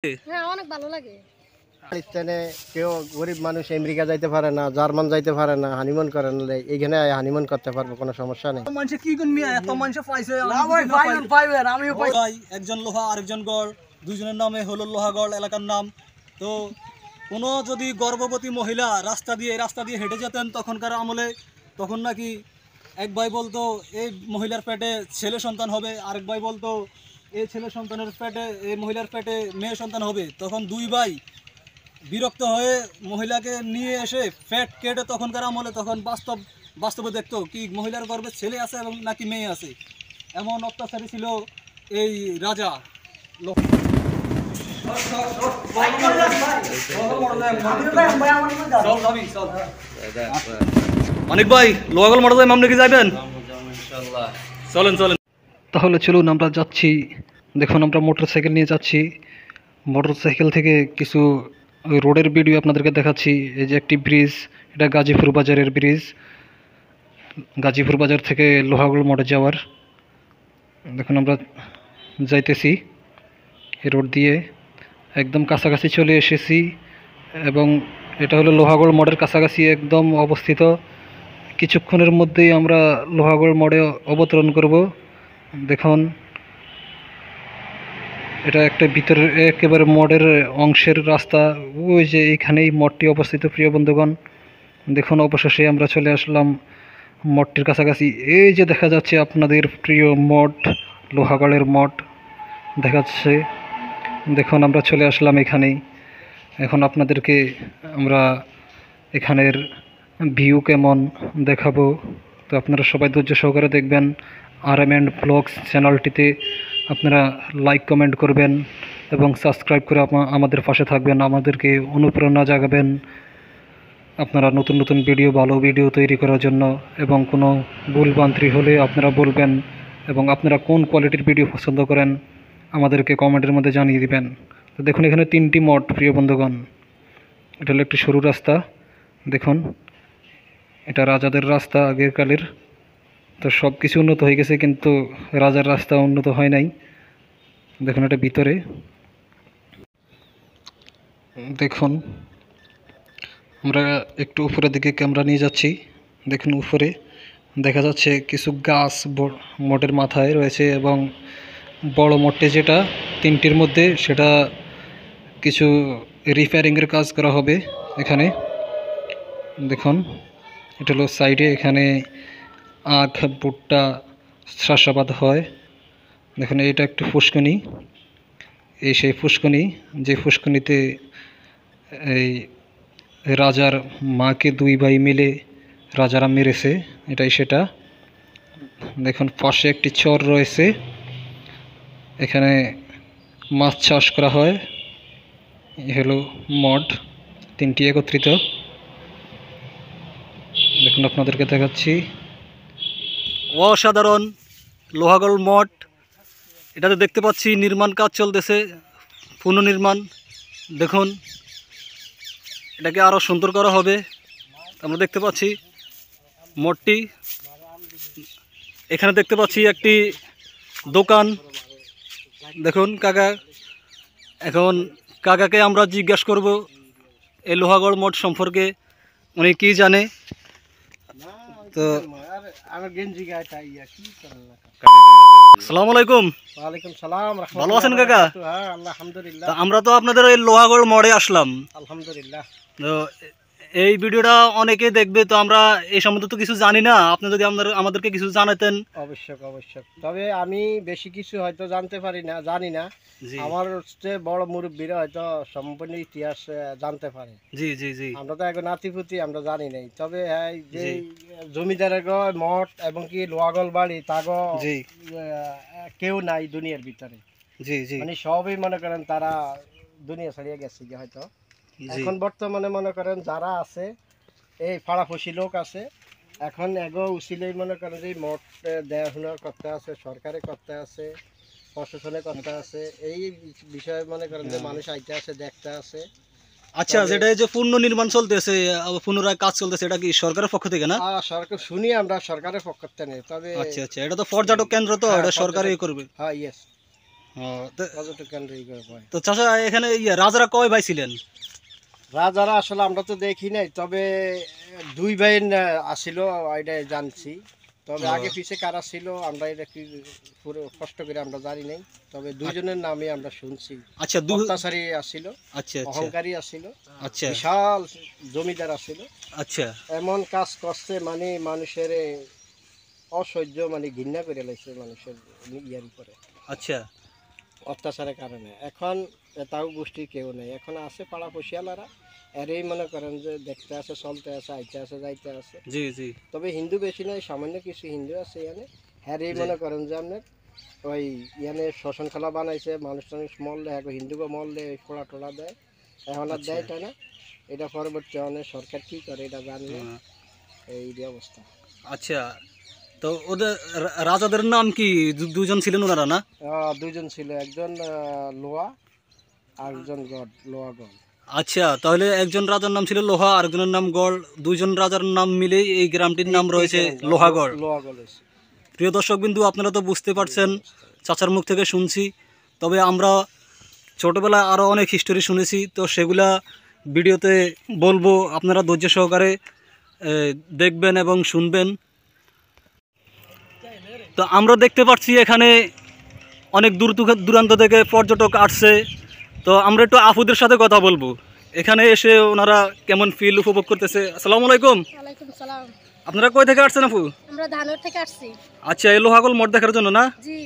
হ্যাঁ অনেক ভালো লাগে। পাকিস্তানে কেউ গরিব মানুষ আমেরিকা যাইতে পারে না, জার্মান যাইতে পারে না, হানিমুন করে না, এইখানে হানিমুন করতে পারবো, কোনো সমস্যা নেই। মানুষ কি গুনমি এত মানুষ পাইছে না ভাই পাইবেন আমিও পাই ভাই একজন লোহা আরেকজন গড় দুইজনের নামে হলো লোহাগড় এলাকার নাম। তো কোনো যদি গর্ভবতী মহিলা রাস্তা দিয়ে হেঁটে যেতেন তখনকার আমলে, তখন নাকি এক ভাই বলতো এই মহিলার পেটে ছেলে সন্তান হবে, আরেক ভাই বলতো এই ছেলে সন্তানের পেটে এই মহিলার পেটে মেয়ে সন্তান হবে। তখন দুই ভাই বিরক্ত হয়ে মহিলাকে নিয়ে এসে পেট কেটে তখনকার আমলে তখন বাস্তবে দেখতো কি মহিলার গর্ভে ছেলে আছে এবং নাকি মেয়ে আছে। এমন অত্যাচারী ছিল এই রাজা। অনেক ভাই লোহাগড় মোটর আপনি কি যাবেন? চলেন চলেন তাহলে চলুন আমরা যাচ্ছি। দেখুন আমরা মোটরসাইকেল নিয়ে যাচ্ছি। মোটরসাইকেল থেকে কিছু রোডের ভিডিও আপনাদেরকে দেখাচ্ছি। এই যে একটি ব্রিজ, এটা গাজীপুর বাজারের ব্রিজ, গাজীপুর বাজার থেকে লোহাগড় মোড়ে যাওয়ার। দেখুন আমরা যাইতেছি এই রোড দিয়ে, একদম কাছাকাছি চলে এসেছি এবং এটা হলো লোহাগড় মোড়ের কাছাকাছি একদম অবস্থিত। কিছুক্ষণের মধ্যেই আমরা লোহাগড় মোড়ে অবতরণ করব। দেখুন এটা একটা ভিতরের একেবারে মোড়ের অংশের রাস্তা। ওই যে এইখানেই মঠটি অবস্থিত প্রিয় বন্ধুগণ। দেখুন অবশেষে আমরা চলে আসলাম মঠটির কাছাকাছি। এই যে দেখা যাচ্ছে আপনাদের প্রিয় মঠ, লোহাগড়ের মঠ দেখাচ্ছে। দেখুন আমরা চলে আসলাম এখানেই। এখন আপনাদেরকে আমরা এখানের ভিউ কেমন দেখাবো, তো আপনারা সবাই ধৈর্য সহকারে দেখবেন। RM ব্লগস চ্যানেলটিতে আপনারা লাইক কমেন্ট করবেন এবং সাবস্ক্রাইব করে আমাদের পাশে থাকবেন, আমাদেরকে অনুপ্রেরণা জাগাবেন আপনারা নতুন নতুন ভিডিও, ভালো ভিডিও তৈরি করার জন্য। এবং কোনো ভুলভ্রান্তি হলে আপনারা বলবেন এবং আপনারা কোন কোয়ালিটির ভিডিও পছন্দ করেন আমাদেরকে কমেন্টের মধ্যে জানিয়ে দিবেন। তো দেখুন এখানে 3টি মঠ প্রিয় বন্ধুগণ। এটা হলো একটি সরু রাস্তা। দেখুন এটা রাজাদের রাস্তা আগের কালের। তো সব কিছু উন্নত হয়ে গেছে কিন্তু রাজার রাস্তা উন্নত হয় নাই। দেখুন এটা ভিতরে। দেখুন আমরা একটু উপরের দিকে ক্যামেরা নিয়ে যাচ্ছি। দেখুন উপরে দেখা যাচ্ছে কিছু গাছ মোটের মাথায় রয়েছে এবং বড় মোটে যেটা 3টির মধ্যে সেটা কিছু রিপেয়ারিংয়ের কাজ করা হবে এখানে। দেখুন এটা হলো সাইডে, এখানে আখ, ভুট্টা, চাষাবাদ হয়। দেখুন এটা একটু ফুসকুনি, এই সেই ফুসকুনি যে ফুসকুনিতে এই রাজার মাকে 2 ভাই মিলে রাজারা মেরেছে, এটাই সেটা। দেখুন পাশে একটি চর রয়েছে, এখানে মাছ চাষ করা হয়। এ হলো মঠ, 3টি একত্রিত। দেখুন আপনাদেরকে দেখাচ্ছি অসাধারণ লোহাগড় মঠ। এটাতে দেখতে পাচ্ছি নির্মাণ কাজ চলতেছে, পুনর্নির্মাণ। দেখুন এটাকে আরও সুন্দর করা হবে। আমরা দেখতে পাচ্ছি মঠটি। এখানে দেখতে পাচ্ছি একটি দোকান। দেখুন কাকা, এখন কাকাকে আমরা জিজ্ঞাসা করব এই লোহাগড় মঠ সম্পর্কে উনি কি জানে। তো আসসালামু আলাইকুম। ওয়ালাইকুম সালাম। ভালো আছেন কাকা? হ্যাঁ আলহামদুলিল্লাহ। আমরা তো আপনাদের ওই লোহাগড় মোড়ে আসলাম। আলহামদুলিল্লাহ। তো এই ভিডিওটা অনেকে দেখবে, তো আমরা এই সম্বন্ধে তো কিছু জানি না। আপনি যদি আমাদেরকে কিছু জানাতেন। অবশ্যই অবশ্যই, তবে আমি বেশি কিছু হয়তো জানতে পারি না, জানি না। আমার হচ্ছে বড় মুরব্বীরা হয়তো সম্পূর্ণ ইতিহাস জানতে পারে। জি জি জি, আমরা তো এখন নাতিপুতি, আমরা জানি নাই। তবে হ্যাঁ যে জমিদারের মঠ এবং কি লোহাগড় বাড়ি তাগো কেউ নাই দুনিয়ার ভিতরে। জি জি, মানে সবই মনে করেন তারা দুনিয়া ছাড়িয়ে গেছে হয়তো। এখন বর্তমানে মনে করেন যারা আছে এই ফাড়াফসি লোক আছে, এখন এগো উচিলেই মনে করেন যে মঠ দেখাশোনা করতে আছে, সরকারে করতে আছে, প্রশাসনে করতে আছে। এই বিষয়ে মনে করেন যে মানুষ আইতে আছে, দেখতে আছে। আচ্ছা, যেটা এই যে পুনর্নির্মাণ চলতেছে, পুনরায় কাজ চলতেছে, এটা কি সরকারের পক্ষ থেকে না? সরকার শুনি আমরা সরকারের পক্ষ থেকে নেই। তবে আচ্ছা আচ্ছা, এটা তো পর্যটক কেন্দ্র, তো এটা সরকারই করবে। হ্যাঁ ইয়েস। পর্যটক কেন্দ্র ই করে পায়। তো চাচা এখানে রাজারা কয় ভাই ছিলেন? রাজারা আসলে আমরা তো দেখি নাই, তবে দুই ভাই আসিল এটা জানছি। তবে আগে পিছে কারা ছিল আমরা এটা কি পুরো কষ্ট করে আমরা জানি নাই, তবে দুইজনের নামে আমরা শুনছি। আচ্ছা অত্যাচারী আসিল, আচ্ছা আচ্ছা অহংকারী আসিল, আচ্ছা বিশাল জমিদার আসিল। আচ্ছা এমন কাজ করছে মানে মানুষের অসহ্য, মানে ঘৃণা করে লাইছে মানুষের ইয়ার উপরে আচ্ছা অত্যাচারের কারণে। এখন তাও গোষ্ঠীর কেউ নেই, এখন আছে পাড়া পশিয়ালারা, এরই মনে করেন যে দেখতে আছে, চলতে আছে, আইতে আছে, যাইতে আছে। জি জি তবে হিন্দু বেশি নয়, সামান্য কিছু হিন্দু আছে এখানে। হ্যাঁ মনে করেন যে আপনার ওই ইয়ানে শ্মশান খেলা বানাইছে, মানুষ টানুষ মরলে এখন হিন্দুকে মরলে ওই ফোড়া টোড়া দেয়, এখন আর দেয় তাই না। এটা পরবর্তী অনেক সরকার কি করে এটা জানি না, এই যে অবস্থা। আচ্ছা, তো ওদের রাজাদের নাম কি? দুজন ছিলেন ওনারা না? দুইজন ছিল, একজন লোয়া আর একজন গড, লোয়া গড। আচ্ছা, তাহলে একজন রাজার নাম ছিল লোহা, আরেকজনের নাম গড়, দুইজন রাজার নাম মিলেই এই গ্রামটির নাম রয়েছে লোহাগড়। লোহাগড় হয়েছে। প্রিয় দর্শক বিন্দু, আপনারা তো বুঝতে পারছেন, চাচার মুখ থেকে শুনছি। তবে আমরা ছোটোবেলায় আরও অনেক হিস্টোরি শুনেছি, তো সেগুলা ভিডিওতে বলবো, আপনারা ধৈর্য সহকারে দেখবেন এবং শুনবেন। তো আমরা দেখতে পাচ্ছি এখানে অনেক দূর দূরান্ত থেকে পর্যটক আসছে। তো আমরা একটু আপুদের সাথে কথা বলবো, এখানে এসে ওনারা কেমন ফিল উপভোগ করতেছে। আসসালামু আলাইকুম। ওয়ালাইকুম সালাম। আপনারা কই থেকে আসছেন আপু? আমরা ধানর থেকে আসছি। আচ্ছা, এই লোহাগড় মঠ দেখার জন্য না? জি।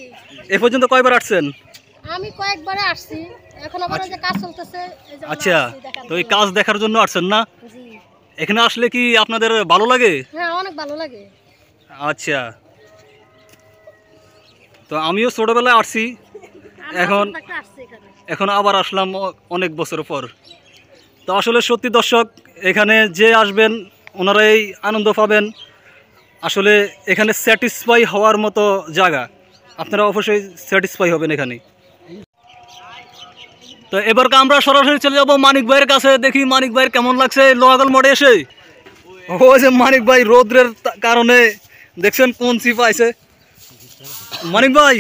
এ পর্যন্ত কয়বার আসছেন? আমি কয়েকবারে আসছি, এখন আবার যে কাজ চলতেছে এই যে আচ্ছা, তো এই কাজ দেখার জন্য আসছেন না? জি। এখানে আসলে কি আপনাদের ভালো লাগে? হ্যাঁ, অনেক ভালো লাগে। আচ্ছা, তো আমিও ছোটবেলায় আসছি, এখন এখন আবার আসলাম অনেক বছর পর। তো আসলে সত্যি দর্শক, এখানে যে আসবেন ওনারাই আনন্দ পাবেন। আসলে এখানে স্যাটিসফাই হওয়ার মতো জায়গা, আপনারা অবশ্যই স্যাটিসফাই হবেন এখানে। তো এবার আমরা সরাসরি চলে যাবো মানিক ভাইয়ের কাছে, দেখি মানিক ভাইয়ের কেমন লাগছে লোহাগড় মোড়ে এসে। ও যে মানিক ভাই রৌদ্রের কারণে দেখছেন কোন চিপ আইছে। মানিক ভাই,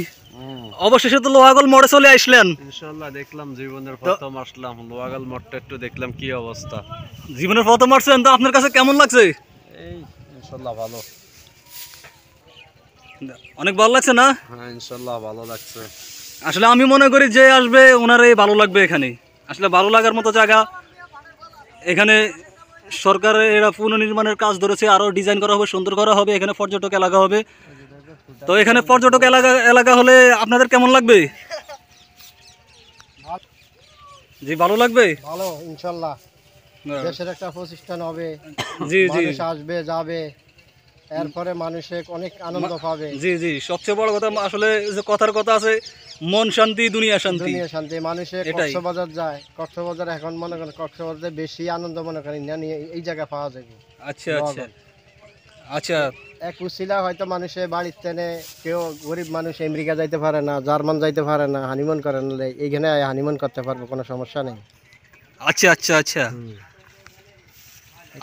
অবশেষে তো লোহাগড় মোড়ে চলে আসলেন। ইনশাআল্লাহ দেখলাম, জীবনের প্রথম আসলাম লোহাগড় মঠটা, একটু দেখলাম কি অবস্থা। জীবনের প্রথম আসছেন, তো আপনার কাছে কেমন লাগছে? এই ইনশাআল্লাহ ভালো। অনেক ভালো লাগছে না? হ্যাঁ ইনশাআল্লাহ ভালো লাগছে। আসলে আমি মনে করি যে আসবে ওনারই ভালো লাগবে এখানে, আসলে ভালো লাগার মতো জায়গা। এখানে সরকারের এরা পুনর্নির্মাণের কাজ ধরেছে, আরও ডিজাইন করা হবে, সুন্দর করা হবে, এখানে পর্যটক এলাকা হবে। তো এখানে পর্যটক এলাকা হলে আপনাদের কেমন লাগবে? জি, ভালো লাগবে। ভালো ইনশাল্লাহ, দেশের একটা প্রতিষ্ঠান হবে, জি জি, মানুষ আসবে যাবে, এরপরে মানুষে অনেক আনন্দ পাবে। জি জি, সবচেয়ে বড় কথা আসলে যে কথার কথা আছে, মন শান্তি দুনিয়া শান্তি। দুনিয়া শান্তি। মানুষে কক্সবাজার যায়, কক্সবাজার এখন মনে করেন কক্সবাজারে বেশি আনন্দ মনে করেন না নিয়ে এই জায়গা পাওয়া যাবে। আচ্ছা আচ্ছা আচ্ছা, এক উছিলা হয়তো মানুষে বাড়ির টেনে, কেউ গরিব মানুষ আমেরিকা যাইতে পারে না, জার্মান যাইতে পারে না, হানিমুন করে নিলে এইখানে হানিমুন করতে পারবো, কোনো সমস্যা নেই। আচ্ছা আচ্ছা আচ্ছা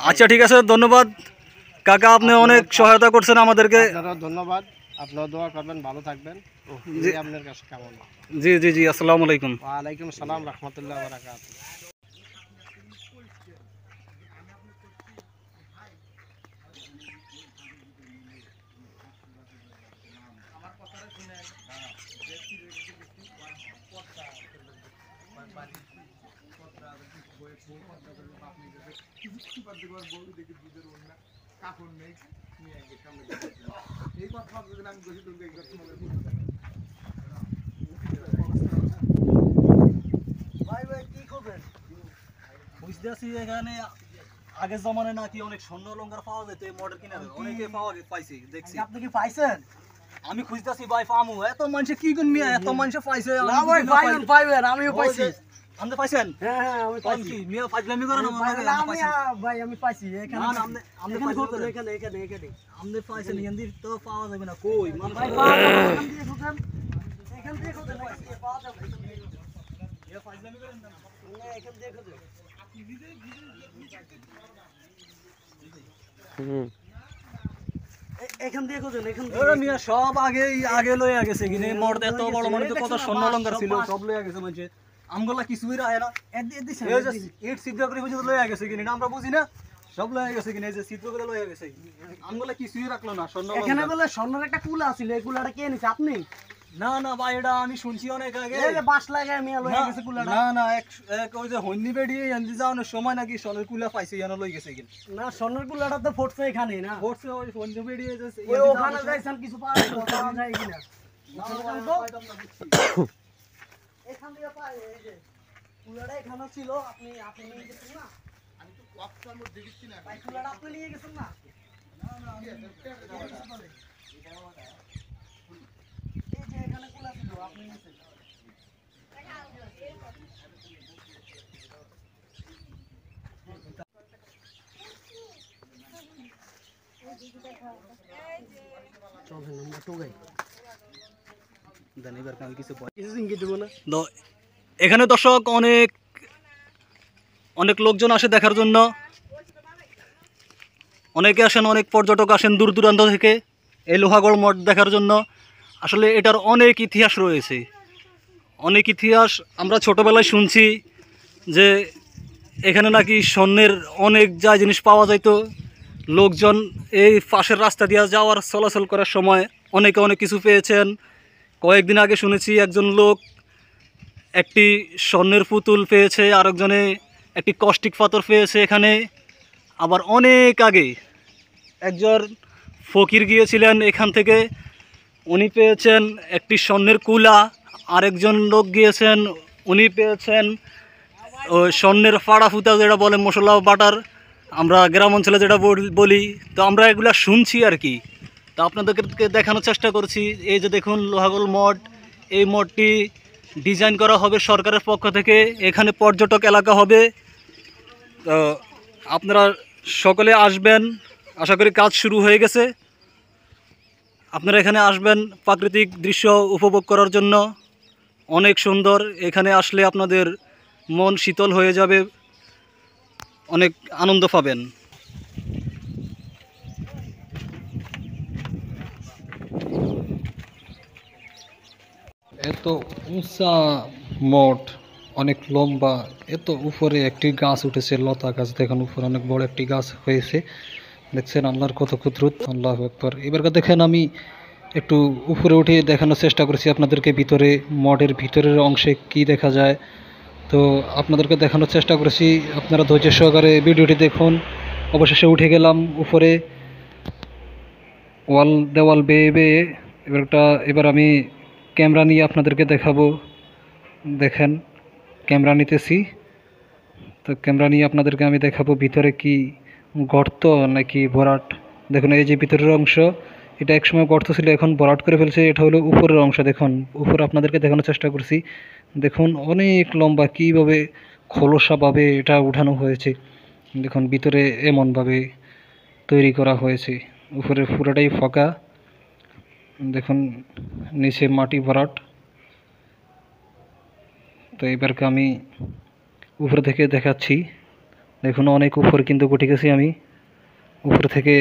আচ্ছা, ঠিক আছে, ধন্যবাদ কাকা, আপনি অনেক সহায়তা করছেন আমাদেরকে। আপনারা ধন্যবাদ, আপনারা দোয়া করবেন, ভালো থাকবেন। আপনার কাছে কেমন? জি জি জি, আসসালামু আলাইকুম। ওয়ালাইকুম আসসালাম রাহমাতুল্লাহ ওয়া বারাকাতুহু। বুঝতেছি এখানে আগের জমানায় নাকি অনেক স্বর্ণ অলংকার পাওয়া যেত এই মডেল কিনা, অনেকে পাইছে দেখছি। আপনি কি পাইছেন? আমি খুঁজতেছি ভাই, পামু এত মানুষে কি গুণ মিয়া, এত মানুষে পাইছে। না ভাই, পাইবেন, আমিও পাইছি। আপনি পাইছেন? হ্যাঁ হ্যাঁ, আমি পাইছি। কি মিয়া ফাজলামি করেন আমার লগে? আপনি পাইছেন? ভাই আমি পাইছি এখানে। না, না, আপনি এখানে পাইছেন? খোঁজেন, এখানে এখানে এখানে। আপনি পাইছেন, এখান তো পাওয়া যাবে না কই মানুষ। ভাই পাওয়া যাবে, এখান দিয়ে খোঁজেন, এখান দিয়ে খোঁজেন, এখান দিয়ে পাওয়া যাবে। ফাজলামি করেন না। না, এখান দিয়ে খোঁজেন। এখান দিয়ে খোঁজেন, এখান ওরা মিয়া সব আগে লইয়া গেছে কিনে মোর এত বড় মানে তো কত স্বর্ণ অলংকার ছিল সব লইয়া গেছে মানে আমগুলা কিছুই রায় না এই যে ইট সিদ্ধ করে বুঝে লইয়া গেছে কিনে আমরা বুঝি না সব লইয়া গেছে কিনে এই যে সিদ্ধ করে লইয়া গেছে আমগুলা কিছুই রাখলো না স্বর্ণ এখানে অলংকার। বলে স্বর্ণের একটা কুলা ছিল, এই কুলাটা কে নিছে আপনি? না না ভাই এটা আমি শুনছি অনেক আগে। এই যে বাঁশ লাগায় মিয়া লয়ে গেছে কুলাটা। না না এক ওই যে হন্নি বেড়ি এন্দি যাওয়ানোর সময় নাকি স্বর্ণের কুলা পাইছে ইয়ানো লই গেছে কিনে না স্বর্ণের কুলাটা তো ফুটছে এখানে না, পড়ছে ওই হন্নি বেড়ি এই যে ওই ওখানে যাইছেন কিছু পাওয়া যায় কিনা? এখান থেকে পাই, এই যে কুলাটা এখানে ছিল, আপনি নিয়ে গেছেন না? আমি তো ওয়াকটার মধ্যে দেখছি না ভাই, কুলাটা আপনি নিয়ে গেছেন না? এই যে এখানে কুলা ছিল, আপনি নিয়েছেন। চলেন আমরা টোগাই জানিবার কারণ কিছু কিছু ইঙ্গিত দেবো না। তো এখানে দর্শক অনেক লোকজন আসে দেখার জন্য, অনেকে আসেন, অনেক পর্যটক আসেন দূর দূরান্ত থেকে এই লোহাগড় মঠ দেখার জন্য। আসলে এটার অনেক ইতিহাস রয়েছে, অনেক ইতিহাস আমরা ছোটোবেলায় শুনছি যে এখানে নাকি স্বর্ণের অনেক যা জিনিস পাওয়া যাইতো। লোকজন এই পাশের রাস্তা দিয়ে যাওয়ার চলাচল করার সময় অনেকে অনেক কিছু পেয়েছেন। কয়েকদিন আগে শুনেছি একজন লোক একটি স্বর্ণের পুতুল পেয়েছে, আরেকজনে একটি কষ্টিক পাথর পেয়েছে এখানে। আবার অনেক আগে একজন ফকির গিয়েছিলেন এখান থেকে, উনি পেয়েছেন একটি স্বর্ণের কুলা। আরেকজন লোক গিয়েছেন, উনি পেয়েছেন ওই স্বর্ণের ফাড়া ফুতা, যেটা বলে মশলা বাটার, আমরা গ্রাম অঞ্চলে যেটা বলি। তো আমরা এগুলা শুনছি আর কি, তো আপনাদেরকে দেখানোর চেষ্টা করছি। এই যে দেখুন লোহাগড় মঠ, এই মঠটি ডিজাইন করা হবে সরকারের পক্ষ থেকে, এখানে পর্যটক এলাকা হবে। তো আপনারা সকলে আসবেন, আশা করি কাজ শুরু হয়ে গেছে। আপনারা এখানে আসবেন প্রাকৃতিক দৃশ্য উপভোগ করার জন্য, অনেক সুন্দর। এখানে আসলে আপনাদের মন শীতল হয়ে যাবে, অনেক আনন্দ পাবেন। এত উঁচা মঠ, অনেক লম্বা, এত উপরে একটি গাছ উঠেছে, লতা গাছ। দেখেন উপরে অনেক বড় একটি গাছ হয়েছে, দেখছেন আল্লাহর কত কুদরত, আল্লাহু আকবার। এবার দেখেন আমি একটু উপরে উঠে দেখানোর চেষ্টা করেছি আপনাদেরকে ভিতরে, মঠের ভিতরের অংশে কি দেখা যায়। তো আপনাদেরকে দেখানোর চেষ্টা করেছি, আপনারা ধৈর্য সহকারে ভিডিওটি দেখুন। অবশেষে উঠে গেলাম উপরে, দেওয়াল বেয়ে বেয়ে। এবার আমি ক্যামেরা নিয়ে আপনাদেরকে দেখাবো। দেখেন ক্যামেরা নিতেছি, তো ক্যামেরা নিয়ে আপনাদেরকে আমি দেখাবো ভিতরে কি গর্ত নাকি ভরাট। দেখুন এই যে ভিতরের অংশ, এটা একসময় গর্ত ছিল, এখন ভরাট করে ফেলছে। এটা হলো উপরের অংশ, দেখুন উপরে আপনাদেরকে দেখানোর চেষ্টা করছি। দেখুন অনেক লম্বা, কীভাবে খোলসাভাবে এটা উঠানো হয়েছে। দেখুন ভিতরে এমনভাবে তৈরি করা হয়েছে, উপরে পুরোটাই ফাঁকা। দেখুন নিচে মাটি ভরাট। তো এবারকে আমি উপর থেকে দেখাচ্ছি। দেখুন অনেক উপর কিন্তু উঠে গেছি আমি, উপর থেকে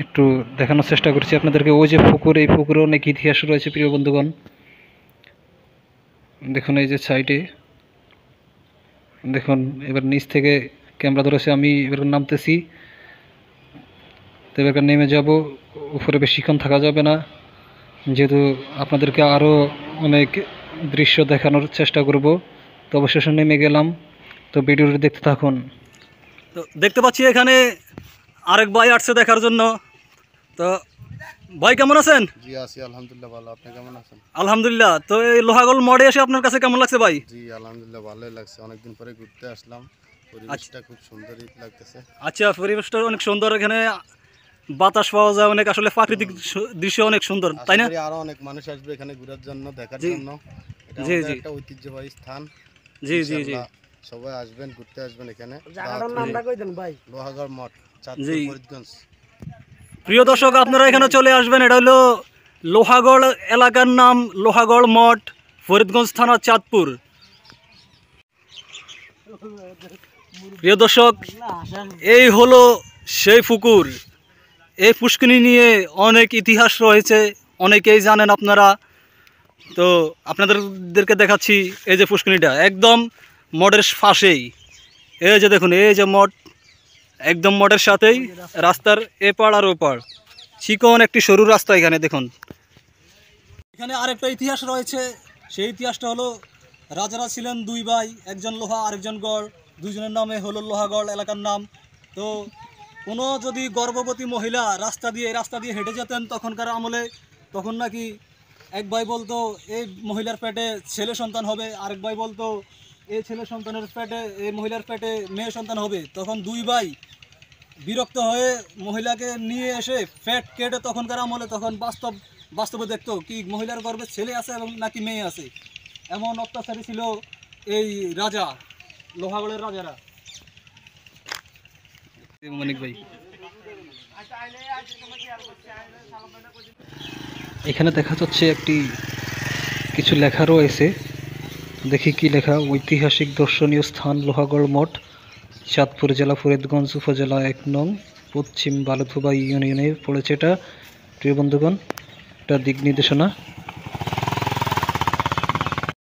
একটু দেখানোর চেষ্টা করছি আপনাদেরকে। ওই যে পুকুর, এই পুকুরে অনেক ইতিহাস রয়েছে প্রিয় বন্ধুগণ। দেখুন এই যে সাইডে, দেখুন এবার নিচ থেকে ক্যামেরা ধরেছে আমি, এবার নামতেছি। তো এবার নেমে যাব, উপরে বেশিক্ষণ থাকা যাবে না, যেহেতু আপনাদেরকে আরও অনেক দৃশ্য দেখানোর চেষ্টা করব। তো অবশেষে নেমে গেলাম, তো ভিডিওটি দেখতে থাকুন। তো দেখতে পাচ্ছি এখানে আরেক ভাই আসছে দেখার জন্য। তো ভাই কেমন আছেন? জি আছি আলহামদুলিল্লাহ ভালো। আপনি কেমন আছেন? আলহামদুলিল্লাহ। তো এই লোহাগড় মঠে এসে আপনার কাছে কেমন লাগছে ভাই? জি আলহামদুলিল্লাহ ভালোই লাগছে, অনেকদিন পরে ঘুরতে আসলাম, পরিবেশটা খুব সুন্দরই লাগতেছে। আচ্ছা, পরিবেশটা অনেক সুন্দর, এখানে বাতাস পাওয়া যায় অনেক, আসলে প্রাকৃতিক দৃশ্য অনেক সুন্দর, তাই না? আরো অনেক মানুষ আসবে এখানে ঘোরার জন্য, দেখার জি। জন্য। এটা জি, আমাদের জি। একটা ঐতিহ্যবাহী স্থান। জি জি জি। ইনশাআল্লাহ সবাই আসবেন, ঘুরতে আসবেন এখানে। জায়গাটার নামটা কই দেন ভাই? লোহাগড় মঠ, চাঁদপুর, জি। ফরিদগঞ্জ। প্রিয় দর্শক আপনারা এখানে চলে আসবেন। এটা হলো লোহাগড় এলাকার নাম, লোহাগড় মঠ, ফরিদগঞ্জ থানা, চাঁদপুর। প্রিয় দর্শক এই হলো সেই পুকুর, এই পুষ্করিণী নিয়ে অনেক ইতিহাস রয়েছে, অনেকেই জানেন আপনারা। তো আপনাদেরকে দেখাচ্ছি এই যে পুষ্করিণীটা একদম মঠের পাশেই। এই যে দেখুন, এই যে মঠ, একদম মঠের সাথেই রাস্তার এপার আর ওপার চিকন একটি সরু রাস্তা। এখানে দেখুন, এখানে আরেকটা ইতিহাস রয়েছে। সেই ইতিহাসটা হলো রাজারা ছিলেন দুই ভাই, একজন লোহা আরেকজন গড়, দুজনের নামে হলো লোহাগড় এলাকার নাম। তো কোনো যদি গর্ভবতী মহিলা রাস্তা দিয়ে হেঁটে যেতেন তখনকার আমলে, তখন নাকি এক ভাই বলতো এই মহিলার পেটে ছেলে সন্তান হবে, আরেক ভাই বলতো এই ছেলে সন্তানের পেটে, এই মহিলার পেটে মেয়ে সন্তান হবে। তখন দুই ভাই বিরক্ত হয়ে মহিলাকে নিয়ে এসে পেট কেটে তখনকার আমলে তখন বাস্তবে দেখতো কি মহিলার গর্ভে ছেলে আছে এবং নাকি মেয়ে আছে। এমন অত্যাচারী ছিল এই রাজা, লোহাগড়ের রাজারা। মানিক ভাই, এখানে দেখা যাচ্ছে একটি কিছু লেখা রয়েছে, দেখি কি লেখা। ঐতিহাসিক দর্শনীয় স্থান লোহাগড় মঠ, চাঁদপুর জেলা, ফরিদগঞ্জ উপজেলা, 1 নং, পশ্চিম বালুথুবা ইউনিয়নে পড়েছে এটা। প্রিয় বন্ধুগণ, এটা দিক নির্দেশনা।